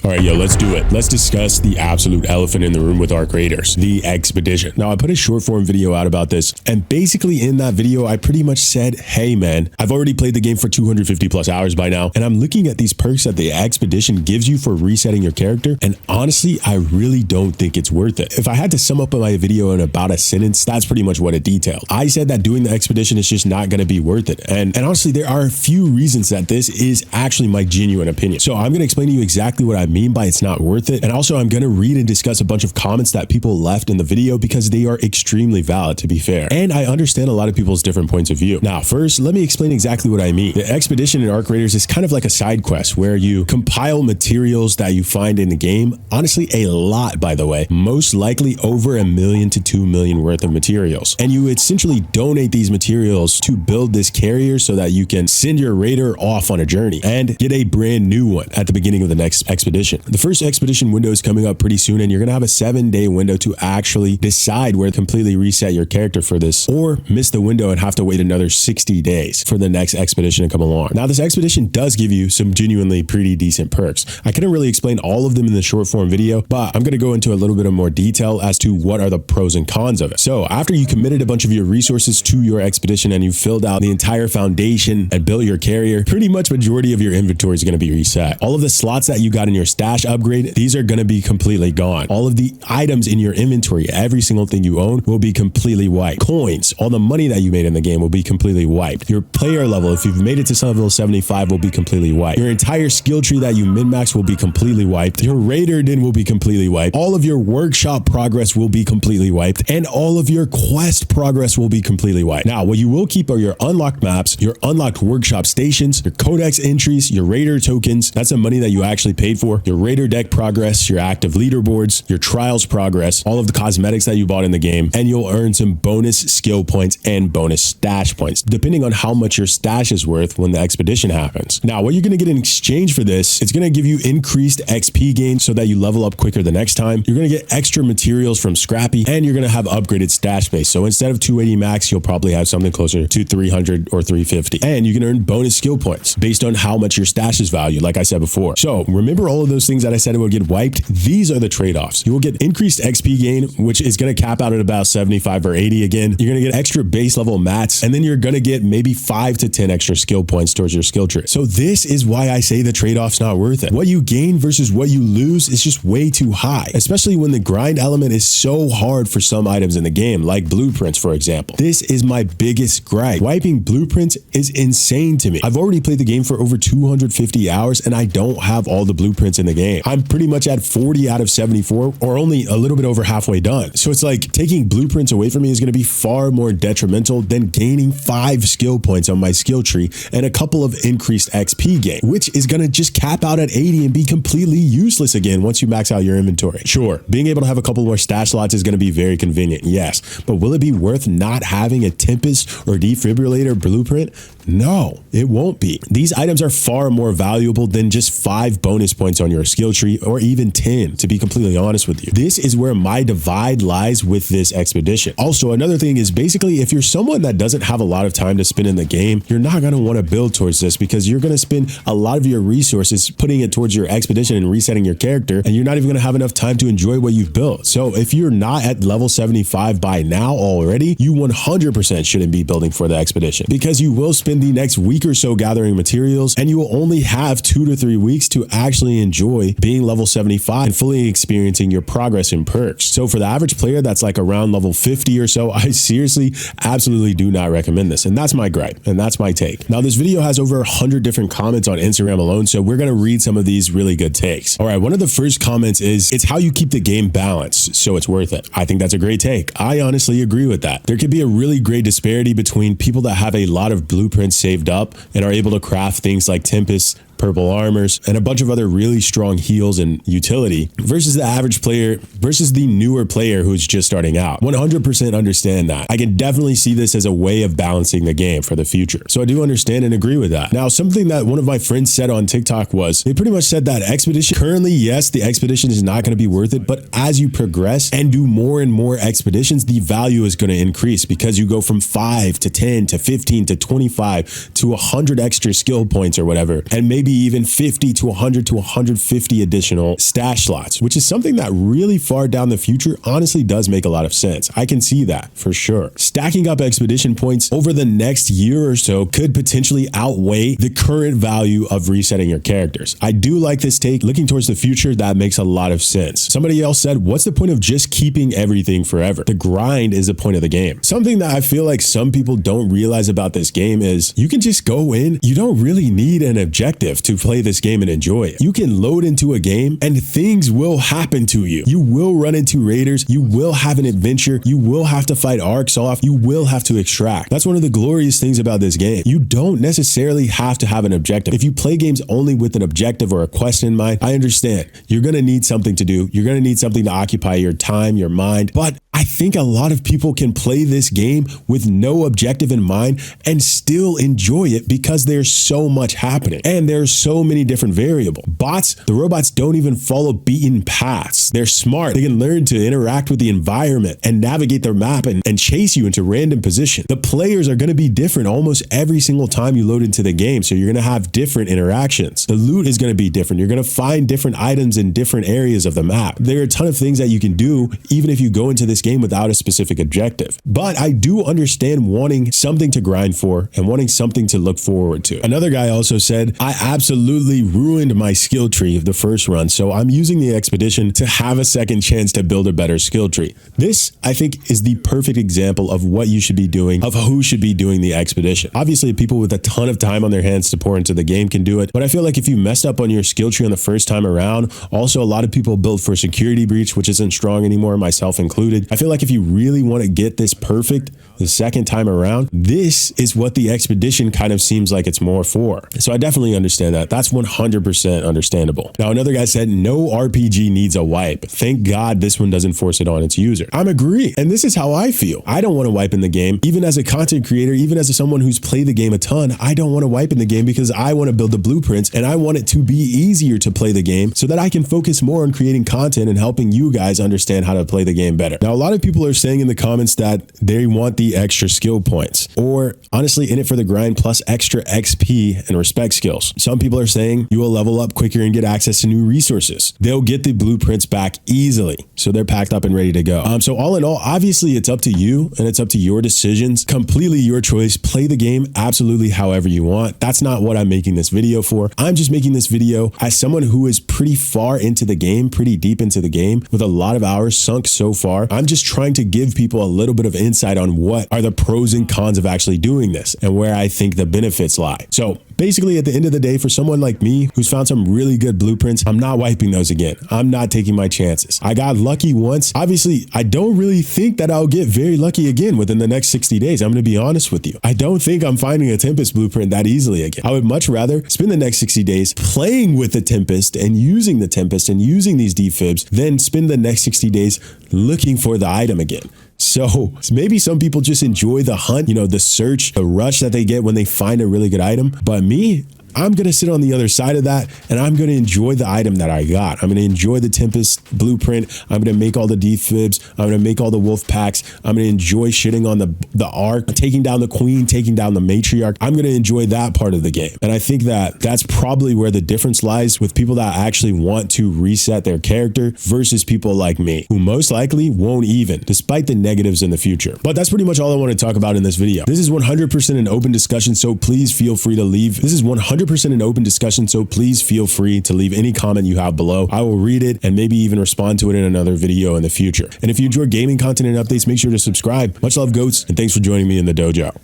All right, yo, let's do it. Let's discuss the absolute elephant in the room with our creators, the expedition. Now, I put a short form video out about this, and basically in that video, I pretty much said, hey man, I've already played the game for 250 plus hours by now, and I'm looking at these perks that the expedition gives you for resetting your character, and honestly, I really don't think it's worth it. If I had to sum up my video in about a sentence, that's pretty much what it detailed. I said that doing the expedition is just not going to be worth it, and honestly, there are a few reasons that this is actually my genuine opinion. So I'm going to explain to you exactly what I mean by it's not worth it, and also I'm going to read and discuss a bunch of comments that people left in the video because they are extremely valid, to be fair, and I understand a lot of people's different points of view. Now, first, let me explain exactly what I mean. The expedition in Arc Raiders is kind of like a side quest where you compile materials that you find in the game. Honestly, a lot, by the way, most likely over 1 million to 2 million worth of materials, and you essentially donate these materials to build this carrier so that you can send your raider off on a journey and get a brand new one at the beginning of the next expedition. The first expedition window is coming up pretty soon, and you're gonna have a 7-day window to actually decide where to completely reset your character for this, or miss the window and have to wait another 60 days for the next expedition to come along. Now, this expedition does give you some genuinely pretty decent perks. I couldn't really explain all of them in the short form video, but I'm gonna go into a little bit of more detail as to what are the pros and cons of it. So after you committed a bunch of your resources to your expedition and you filled out the entire foundation and built your carrier, pretty much majority of your inventory is gonna be reset. All of the slots that you got in your stash upgrade, these are going to be completely gone. All of the items in your inventory, every single thing you own, will be completely wiped. Coins, all the money that you made in the game will be completely wiped. Your player level, if you've made it to level 75, will be completely wiped. Your entire skill tree that you min-max will be completely wiped. Your raider din will be completely wiped. All of your workshop progress will be completely wiped, and all of your quest progress will be completely wiped. Now, what you will keep are your unlocked maps, your unlocked workshop stations, your codex entries, your raider tokens. That's the money that you actually paid for. Your raider deck progress, your active leaderboards, your trials progress, all of the cosmetics that you bought in the game, and you'll earn some bonus skill points and bonus stash points, depending on how much your stash is worth when the expedition happens. Now, what you're going to get in exchange for this, it's going to give you increased XP gain so that you level up quicker the next time. You're going to get extra materials from Scrappy, and you're going to have upgraded stash base. So instead of 280 max, you'll probably have something closer to 300 or 350. And you can earn bonus skill points based on how much your stash is valued, like I said before. So remember all of those things that I said will get wiped? These are the trade-offs. You will get increased XP gain, which is going to cap out at about 75 or 80 again. You're going to get extra base level mats, and then you're going to get maybe 5 to 10 extra skill points towards your skill tree. So this is why I say the trade-off's not worth it. What you gain versus what you lose is just way too high, especially when the grind element is so hard for some items in the game, like blueprints, for example. This is my biggest gripe. Wiping blueprints is insane to me. I've already played the game for over 250 hours, and I don't have all the blueprints in the game. I'm pretty much at 40 out of 74, or only a little bit over halfway done. So it's like taking blueprints away from me is going to be far more detrimental than gaining 5 skill points on my skill tree and a couple of increased XP gain, which is going to just cap out at 80 and be completely useless again once you max out your inventory. Sure, being able to have a couple more stash slots is going to be very convenient, yes, but will it be worth not having a Tempest or defibrillator blueprint? No, it won't be. These items are far more valuable than just 5 bonus points on your skill tree, or even 10, to be completely honest with you. This is where my divide lies with this expedition. Also, another thing is basically if you're someone that doesn't have a lot of time to spend in the game, you're not going to want to build towards this because you're going to spend a lot of your resources putting it towards your expedition and resetting your character, and you're not even going to have enough time to enjoy what you've built. So if you're not at level 75 by now already, you 100% shouldn't be building for the expedition because you will spend the next week or so gathering materials, and you will only have 2 to 3 weeks to actually enjoy being level 75 and fully experiencing your progress in perks. So for the average player that's like around level 50 or so, I seriously absolutely do not recommend this, and that's my gripe, and that's my take. Now, this video has over 100 different comments on Instagram alone, so we're going to read some of these really good takes. All right, one of the first comments is, it's how you keep the game balanced, so it's worth it. I think that's a great take. I honestly agree with that. There could be a really great disparity between people that have a lot of blueprints saved up and are able to craft things like Tempest, purple armors, and a bunch of other really strong heals and utility versus the average player versus the newer player who's just starting out. 100% understand that. I can definitely see this as a way of balancing the game for the future. So I do understand and agree with that. Now, something that one of my friends said on TikTok was, they pretty much said that expedition, currently, yes, the expedition is not going to be worth it, but as you progress and do more and more expeditions, the value is going to increase because you go from 5 to 10 to 15 to 25 to 100 extra skill points or whatever, and maybe maybe even 50 to 100 to 150 additional stash slots, which is something that really far down the future honestly does make a lot of sense. I can see that for sure. Stacking up expedition points over the next year or so could potentially outweigh the current value of resetting your characters. I do like this take. Looking towards the future, that makes a lot of sense. Somebody else said, what's the point of just keeping everything forever? The grind is the point of the game. Something that I feel like some people don't realize about this game is you can just go in. You don't really need an objective to play this game and enjoy it. You can load into a game and things will happen to you. You will run into raiders. You will have an adventure. You will have to fight arcs off. You will have to extract. That's one of the glorious things about this game. You don't necessarily have to have an objective. If you play games only with an objective or a quest in mind, I understand. You're going to need something to do. You're going to need something to occupy your time, your mind. But I think a lot of people can play this game with no objective in mind and still enjoy it because there's so much happening and there's so many different variables. The robots don't even follow beaten paths. They're smart. They can learn to interact with the environment and navigate their map and chase you into random positions. The players are going to be different almost every single time you load into the game. So you're going to have different interactions. The loot is going to be different. You're going to find different items in different areas of the map. There are a ton of things that you can do even if you go into this game without a specific objective. But I do understand wanting something to grind for and wanting something to look forward to. Another guy also said, I absolutely ruined my skill tree of the first run, so I'm using the expedition to have a second chance to build a better skill tree. This, I think, is the perfect example of what you should be doing, of who should be doing the expedition. Obviously, people with a ton of time on their hands to pour into the game can do it, but I feel like if you messed up on your skill tree on the first time around, also a lot of people build for security breach, which isn't strong anymore, myself included. I feel like if you really want to get this perfect the second time around, this is what the expedition kind of seems like it's more for. So I definitely understand that. That's 100% understandable. Now, another guy said, no RPG needs a wipe. Thank God this one doesn't force it on its user. I'm agree. And this is how I feel. I don't want to wipe in the game. Even as a content creator, even as someone who's played the game a ton, I don't want to wipe in the game because I want to build the blueprints and I want it to be easier to play the game so that I can focus more on creating content and helping you guys understand how to play the game better. Now, a lot of people are saying in the comments that they want the extra skill points, or honestly in it for the grind plus extra XP and respect skills. Some people are saying you will level up quicker and get access to new resources. They'll get the blueprints back easily, so they're packed up and ready to go. So all in all, obviously it's up to you and it's up to your decisions. Completely your choice. Play the game absolutely however you want. That's not what I'm making this video for. I'm just making this video as someone who is pretty far into the game, pretty deep into the game with a lot of hours sunk so far. I'm just trying to give people a little bit of insight on what are the pros and cons of actually doing this and where I think the benefits lie. So basically, at the end of the day, for someone like me who's found some really good blueprints, I'm not wiping those again. I'm not taking my chances. I got lucky once. Obviously, I don't really think that I'll get very lucky again within the next 60 days. I'm going to be honest with you. I don't think I'm finding a Tempest blueprint that easily again. I would much rather spend the next 60 days playing with the Tempest and using the Tempest and using these defibs than spend the next 60 days looking for the item again. So maybe some people just enjoy the hunt, the search, the rush that they get when they find a really good item. But me, I'm going to sit on the other side of that and I'm going to enjoy the item that I got. I'm going to enjoy the Tempest blueprint. I'm going to make all the defibs. I'm going to make all the wolf packs. I'm going to enjoy shitting on the arc, taking down the queen, taking down the matriarch. I'm going to enjoy that part of the game. And I think that that's probably where the difference lies with people that actually want to reset their character versus people like me, who most likely won't even, despite the negatives in the future. But that's pretty much all I want to talk about in this video. This is 100% an open discussion, so please feel free to leave. This is 100% an open discussion, so please feel free to leave any comment you have below. I will read it and maybe even respond to it in another video in the future. And if you enjoy gaming content and updates, make sure to subscribe. Much love, goats, and thanks for joining me in the dojo.